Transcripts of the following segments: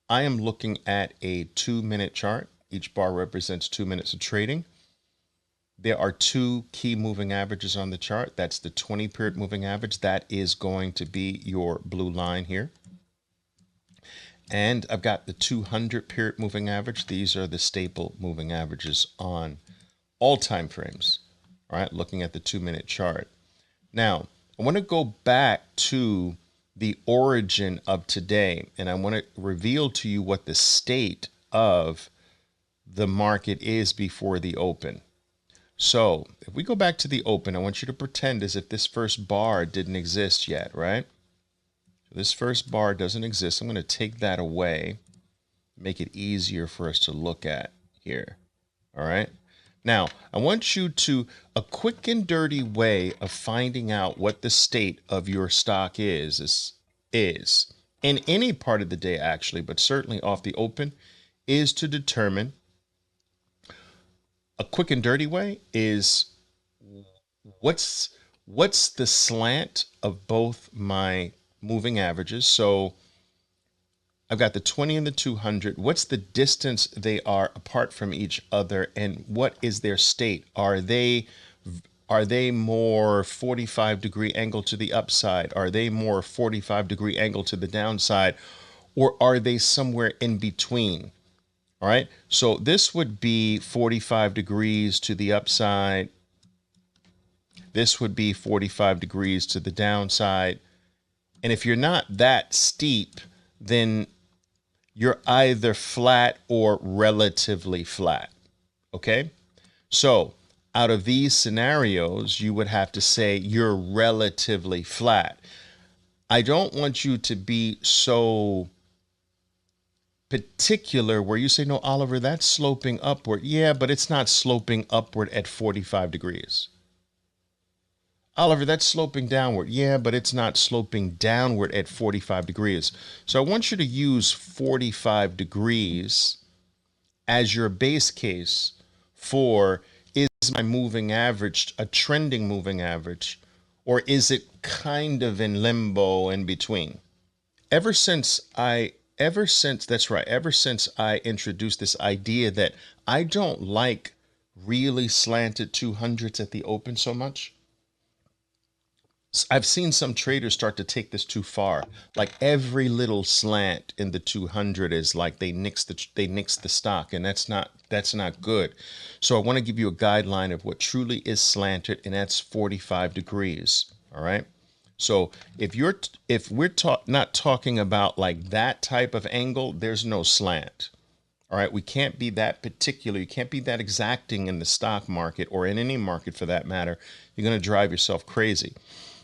I am looking at a 2-minute chart. Each bar represents 2 minutes of trading. There are two key moving averages on the chart. That's the 20-period moving average. That is going to be your blue line here. And I've got the 200-period moving average. These are the staple moving averages on all time frames. All right, looking at the 2-minute chart. Now, I want to go back to the origin of today, and I want to reveal to you what the state of the market is before the open. So if we go back to the open, I want you to pretend as if this first bar didn't exist yet, right? So this first bar doesn't exist. I'm going to take that away, make it easier for us to look at here. All right. Now, I want you to, a quick and dirty way of finding out what the state of your stock is in any part of the day, actually, but certainly off the open, is to determine. A quick and dirty way is what's the slant of both my moving averages. So I've got the 20 and the 200. What's the distance they are apart from each other, and what is their state? Are they more 45-degree angle to the upside? Are they more 45-degree angle to the downside? Or are they somewhere in between? All right, so this would be 45 degrees to the upside. This would be 45 degrees to the downside. And if you're not that steep, then you're either flat or relatively flat. Okay, so out of these scenarios, you would have to say you're relatively flat. I don't want you to be so particular where you say, no, Oliver, that's sloping upward. Yeah, but it's not sloping upward at 45 degrees. Oliver, that's sloping downward. Yeah, but it's not sloping downward at 45 degrees. So I want you to use 45 degrees as your base case for, is my moving average a trending moving average, or is it kind of in limbo in between? Ever since I introduced this idea that I don't like really slanted 200s at the open so much, I've seen some traders start to take this too far. Like every little slant in the 200 is like they nix the stock, and that's not good. So I want to give you a guideline of what truly is slanted, and that's 45 degrees. All right. So if we're not talking about like that type of angle, there's no slant. All right, we can't be that particular. You can't be that exacting in the stock market, or in any market for that matter. You're going to drive yourself crazy.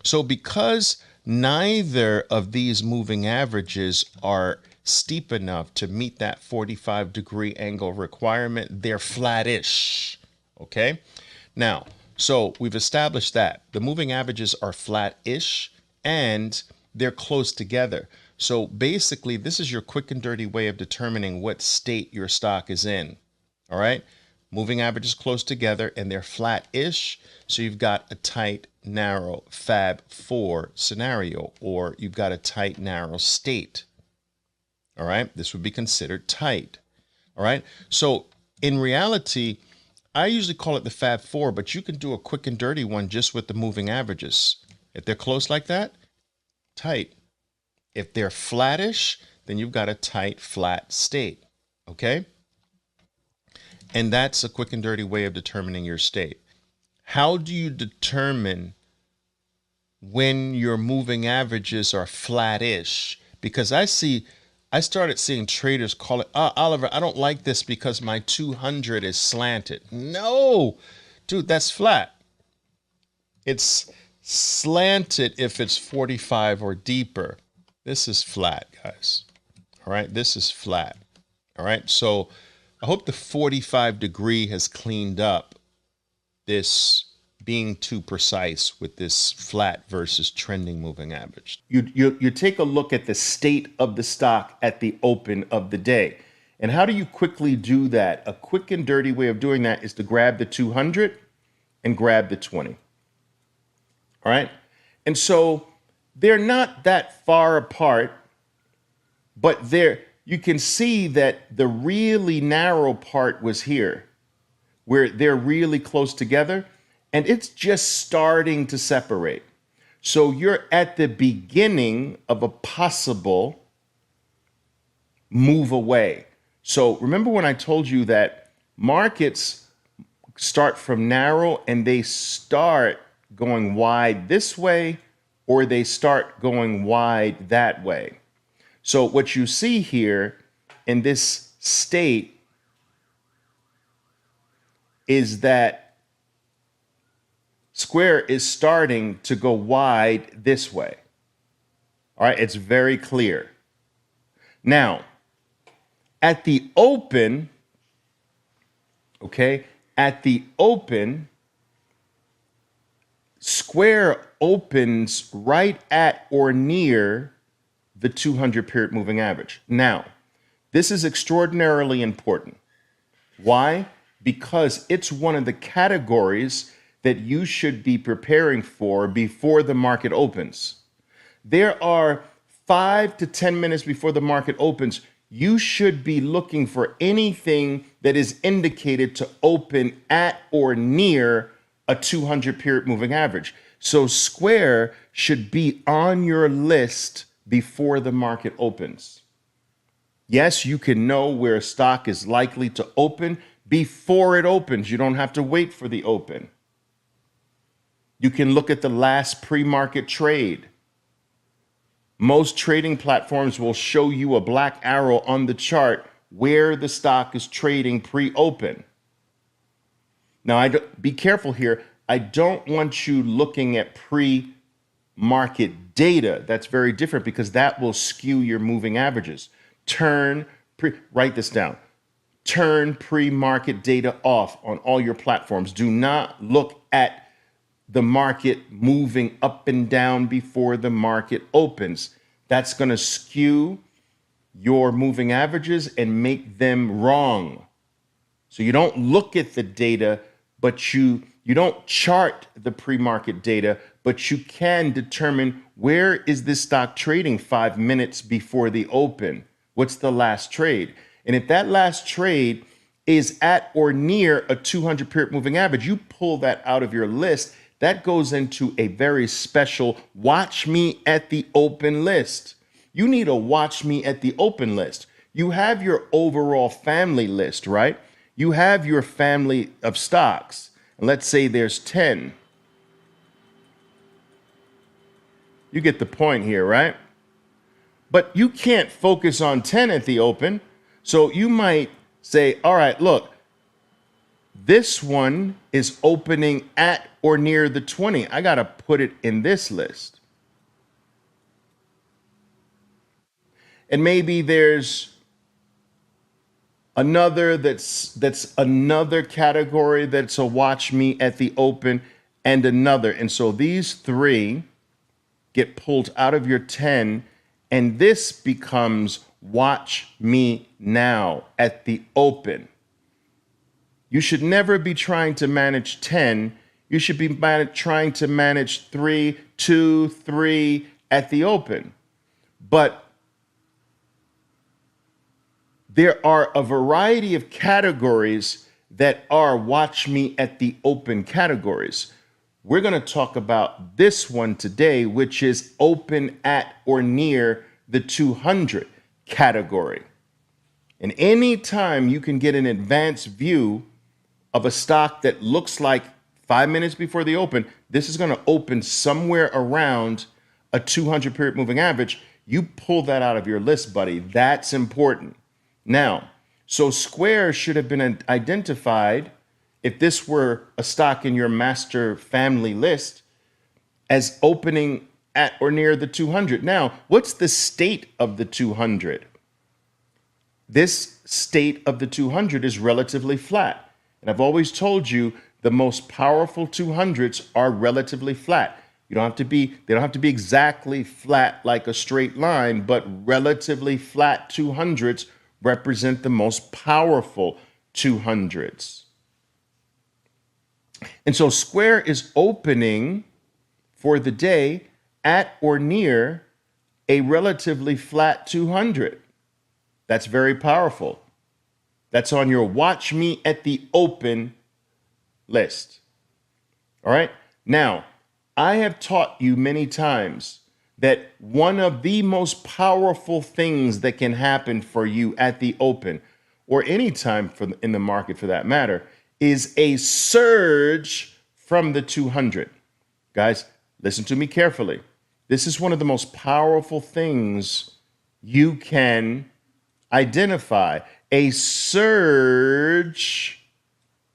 So because neither of these moving averages are steep enough to meet that 45-degree angle requirement, they're flattish. Okay, now, so we've established that the moving averages are flat-ish and they're close together. So basically, this is your quick and dirty way of determining what state your stock is in. All right, moving averages close together and they're flat-ish. So you've got a tight, narrow Fab 4 scenario, or you've got a tight, narrow state. All right, this would be considered tight. All right, so in reality, I usually call it the Fab 4, but you can do a quick and dirty one just with the moving averages. If they're close like that, tight. If they're flattish, then you've got a tight, flat state. Okay? And that's a quick and dirty way of determining your state. How do you determine when your moving averages are flattish? Because I started seeing traders call it, Oliver, I don't like this because my 200 is slanted. No, dude, that's flat. It's slanted if it's 45 or deeper. This is flat, guys. All right, this is flat. All right, so I hope the 45 degree has cleaned up this being too precise with this flat versus trending moving average. You take a look at the state of the stock at the open of the day. And how do you quickly do that? A quick and dirty way of doing that is to grab the 200 and grab the 20. All right? And so they're not that far apart, but you can see that the really narrow part was here, where they're really close together, and it's just starting to separate. So you're at the beginning of a possible move away. So remember when I told you that markets start from narrow and they start going wide this way, or they start going wide that way. So what you see here in this state is that square is starting to go wide this way. All right, it's very clear. Now, at the open, okay, at the open, square opens right at or near the 200 period moving average. Now, this is extraordinarily important. Why? Because it's one of the categories that you should be preparing for before the market opens. There are 5 to 10 minutes before the market opens, you should be looking for anything that is indicated to open at or near a 200 period moving average. So square should be on your list before the market opens. Yes, you can know where a stock is likely to open before it opens. You don't have to wait for the open. You can look at the last pre-market trade. Most trading platforms will show you a black arrow on the chart where the stock is trading pre-open. Now, be careful here. I don't want you looking at pre-market data. That's very different because that will skew your moving averages. Write this down. Turn pre-market data off on all your platforms. Do not look at the market moving up and down before the market opens. That's going to skew your moving averages and make them wrong. So you don't look at the data, but you don't chart the pre-market data, but you can determine where is this stock trading 5 minutes before the open. What's the last trade? And if that last trade is at or near a 200 period moving average, you pull that out of your list. That goes into a very special watch me at the open list. You need a watch me at the open list. You have your overall family list, right? You have your family of stocks. And let's say there's 10. You get the point here, right? But you can't focus on 10 at the open. So you might say, all right, look, this one is opening at or near the 20. I got to put it in this list. And maybe there's another that's another category that's a watch me at the open and another. And so these 3 get pulled out of your 10, and this becomes watch me now at the open. You should never be trying to manage 10. You should be trying to manage 3, 2, 3 at the open. But there are a variety of categories that are watch me at the open categories. We're going to talk about this one today, which is open at or near the 200 category. And anytime you can get an advanced view of a stock that looks like 5 minutes before the open, this is going to open somewhere around a 200 period moving average. You pull that out of your list, buddy. That's important. Now, so square should have been identified, if this were a stock in your master family list, as opening at or near the 200. Now, what's the state of the 200? This state of the 200 is relatively flat. And I've always told you the most powerful 200s are relatively flat. They don't have to be exactly flat like a straight line, but relatively flat 200s represent the most powerful 200s. And so square is opening for the day at or near a relatively flat 200. That's very powerful. That's on your watch me at the open list. All right. Now, I have taught you many times that one of the most powerful things that can happen for you at the open, or any time in the market for that matter, is a surge from the 200. Guys, listen to me carefully. This is one of the most powerful things you can identify. A surge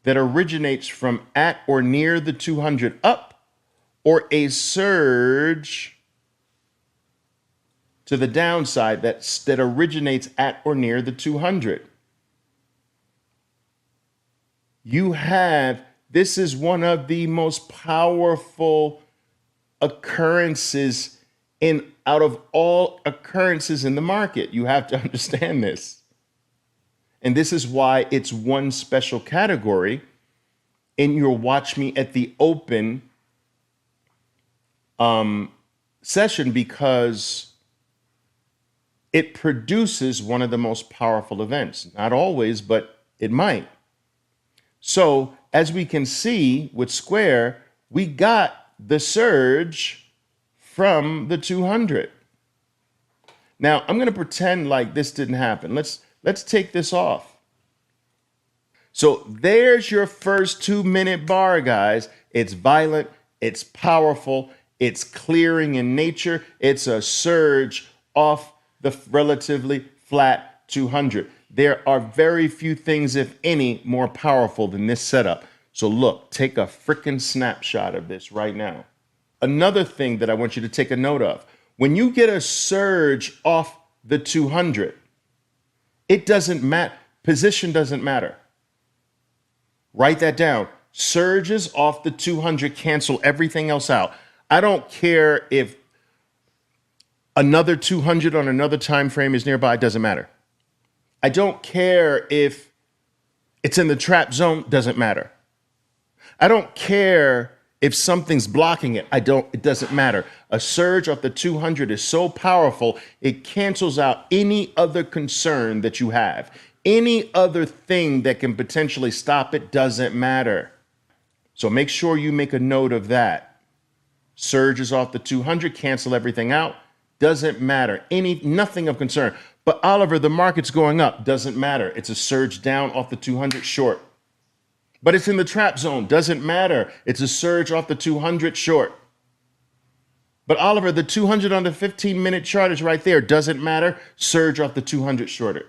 that originates from at or near the 200 up, or a surge to the downside that originates at or near the 200. This is one of the most powerful occurrences out of all occurrences in the market. You have to understand this. And this is why it's one special category in your watch me at the open session, because it produces one of the most powerful events. Not always, but it might. So as we can see with Square, we got the surge from the 200. Now I'm going to pretend like this didn't happen. Let's take this off. So there's your first 2-minute bar, guys. It's violent, it's powerful, it's clearing in nature. It's a surge off the relatively flat 200. There are very few things, if any, more powerful than this setup. So look, take a freaking snapshot of this right now. Another thing that I want you to take a note of: when you get a surge off the 200, it doesn't matter. Position doesn't matter. Write that down. Surges off the 200 cancel everything else out. I don't care if another 200 on another time frame is nearby. It doesn't matter. I don't care if it's in the trap zone. Doesn't matter. I don't care if something's blocking it. It doesn't matter. A surge off the 200 is so powerful, it cancels out any other concern that you have. Any other thing that can potentially stop it doesn't matter. So make sure you make a note of that. Surges off the 200, cancel everything out. Doesn't matter. Nothing of concern. But Oliver, the market's going up. Doesn't matter. It's a surge down off the 200 short. But it's in the trap zone. Doesn't matter. It's a surge off the 200 short. But Oliver, the 200 on the 15-minute chart is right there. Doesn't matter. Surge off the 200 shorter.